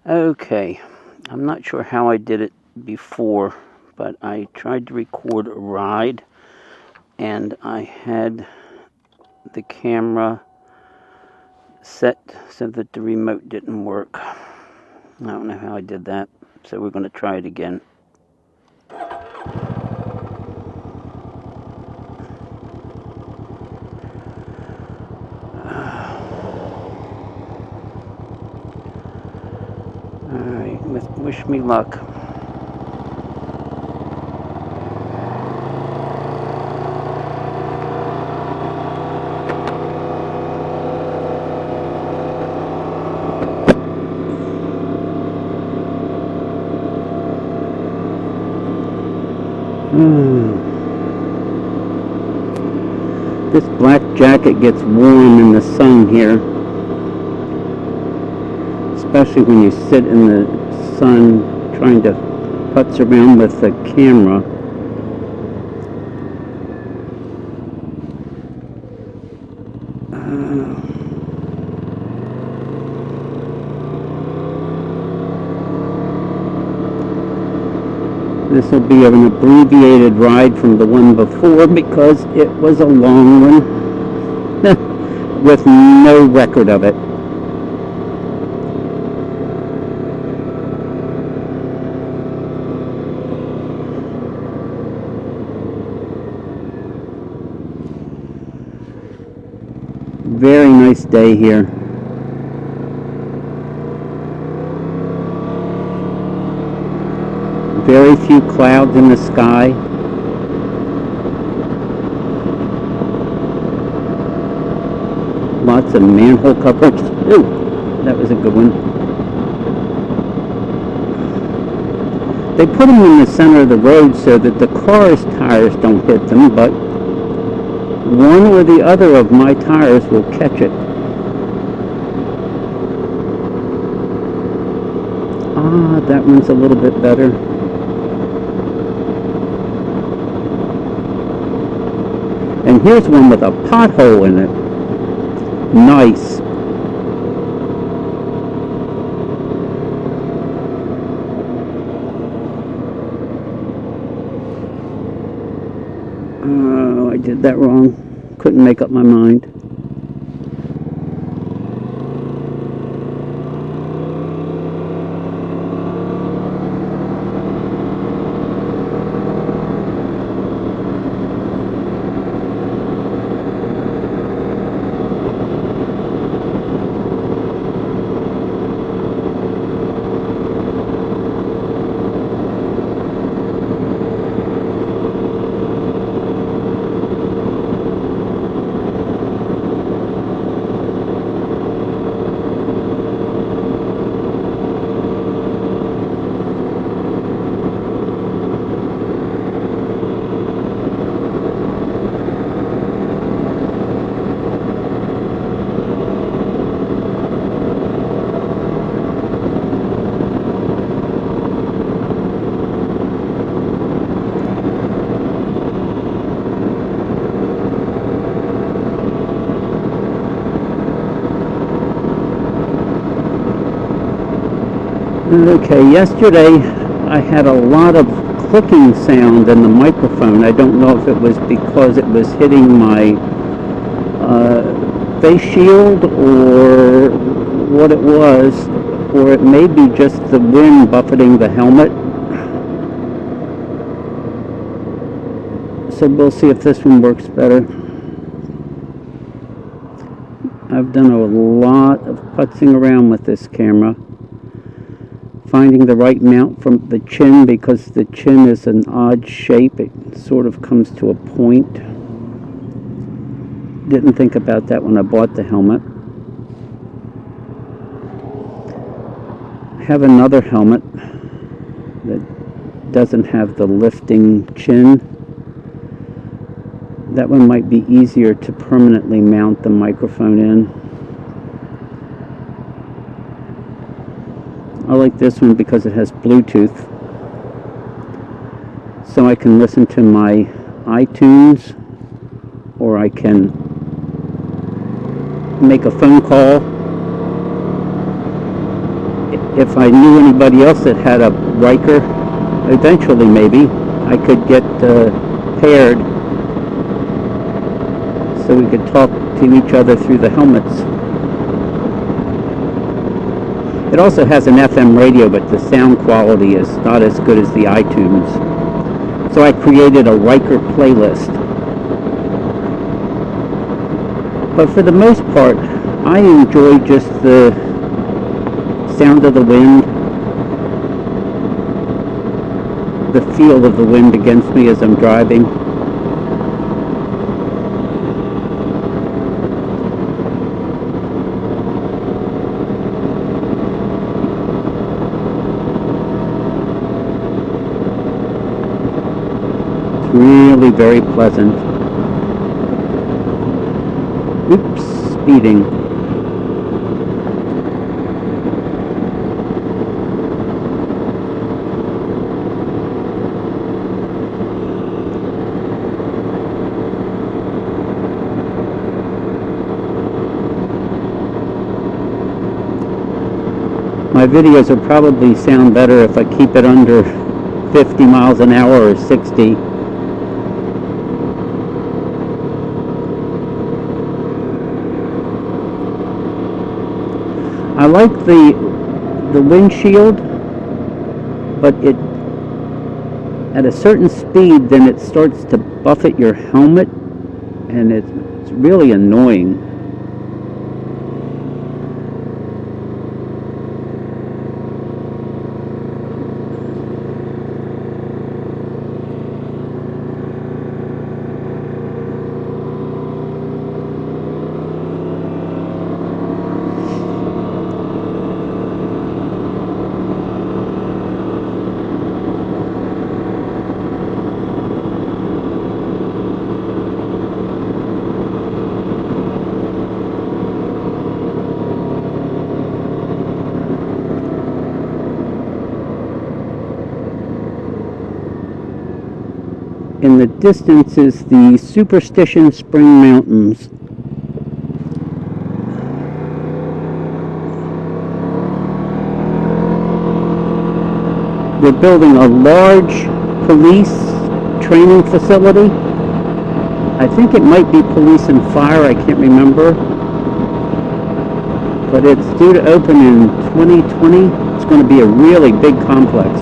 Okay, I'm not sure how I did it before, but I tried to record a ride and I had the camera set so that the remote didn't work. I don't know how I did that, so we're going to try it again. Alright, wish me luck. This black jacket gets warm in the sun here, especially when you sit in the sun trying to putz around with the camera. This will be an abbreviated ride from the one before because it was a long one with no record of it. Very nice day here. Very few clouds in the sky. Lots of manhole covers. Ooh, that was a good one. They put them in the center of the road so that the car's tires don't hit them, but one or the other of my tires will catch it. Ah, that one's a little bit better. And here's one with a pothole in it. Nice. Oh, I did that wrong. Couldn't make up my mind. Okay, yesterday I had a lot of clicking sound in the microphone. I don't know if it was because it was hitting my face shield or what it was, or it may be just the wind buffeting the helmet. So we'll see if this one works better. I've done a lot of putzing around with this camera, finding the right mount from the chin, because the chin is an odd shape. It sort of comes to a point. Didn't think about that when I bought the helmet. I have another helmet that doesn't have the lifting chin. That one might be easier to permanently mount the microphone in. I like this one because it has Bluetooth, so I can listen to my iTunes, or I can make a phone call if I knew anybody else that had a Ryker, eventually maybe I could get paired so we could talk to each other through the helmets. It also has an FM radio, but the sound quality is not as good as the iTunes. So I created a Ryker playlist. But for the most part, I enjoy just the sound of the wind, the feel of the wind against me as I'm driving. It's really very pleasant. Oops, speeding. My videos will probably sound better if I keep it under 50 miles an hour or 60. I like the windshield, but it at a certain speed then it starts to buffet your helmet, and it's really annoying. In the distance is the Superstition Spring Mountains. They're building a large police training facility. I think it might be police and fire, I can't remember. But it's due to open in 2020. It's going to be a really big complex.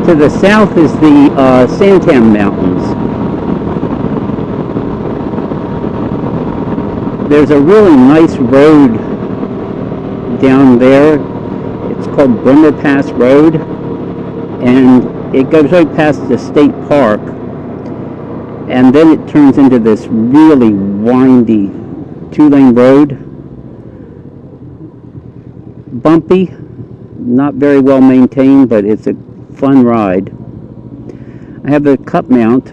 To the south is the Santam Mountains. There's a really nice road down there. It's called Bremer Pass Road, and it goes right past the state park, and then it turns into this really windy two-lane road. Bumpy, not very well maintained, but it's a fun ride. I have the cup mount,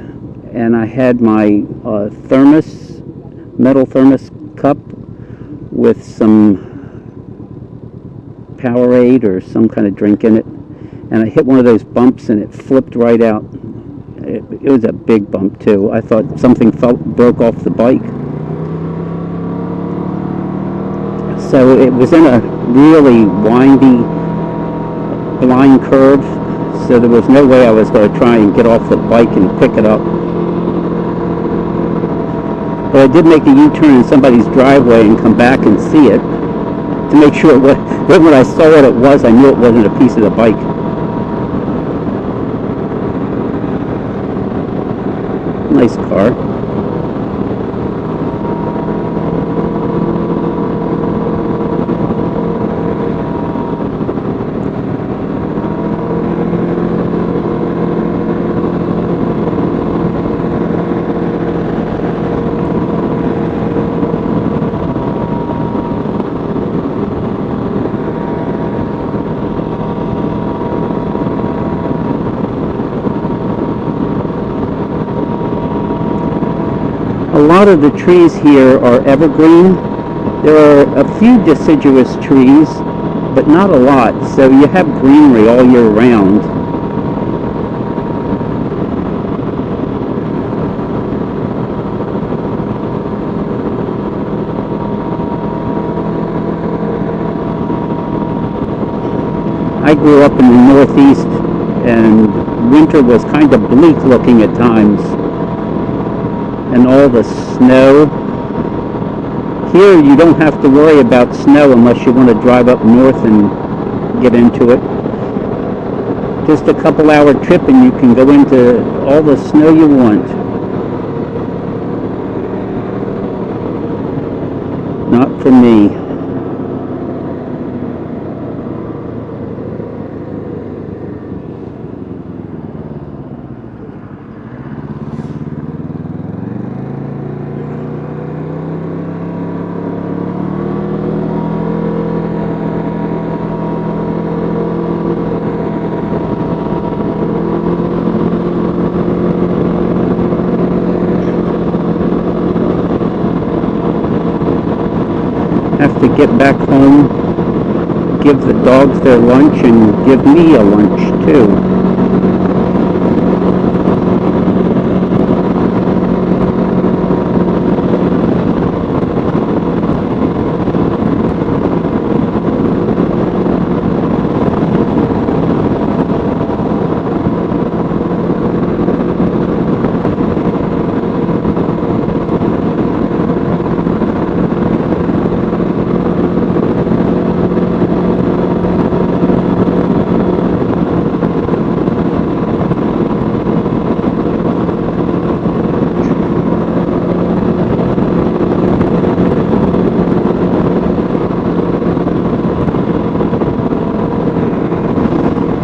and I had my metal thermos cup with some Powerade or some kind of drink in it, and I hit one of those bumps and it flipped right out. It was a big bump too. I thought something broke off the bike. So it was in a really windy blind curve, so there was no way I was going to try and get off the bike and pick it up. But I did make a U-turn in somebody's driveway and come back and see it to make sure when I saw what it was, I knew it wasn't a piece of the bike. Nice car. lot of the trees here are evergreen. There are a few deciduous trees, but not a lot, so you have greenery all year round. I grew up in the Northeast, and winter was kind of bleak looking at times. And all the snow. Here you don't have to worry about snow unless you want to drive up north and get into it. Just a couple hour trip and you can go into all the snow you want. Not for me. Have to get back home, give the dogs their lunch, and give me a lunch too.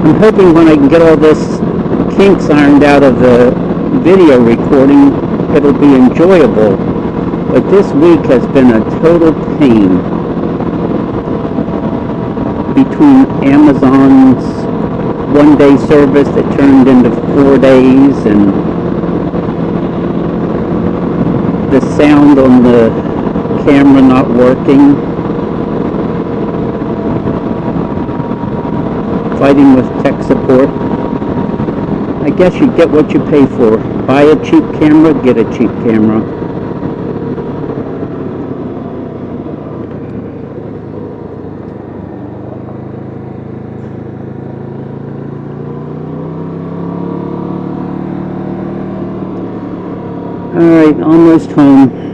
I'm hoping when I can get all this kinks ironed out of the video recording, it'll be enjoyable. But this week has been a total pain. Between Amazon's one-day service that turned into 4 days, and the sound on the camera not working, fighting with tech support. I guess you get what you pay for. Buy a cheap camera, get a cheap camera. Alright, almost home.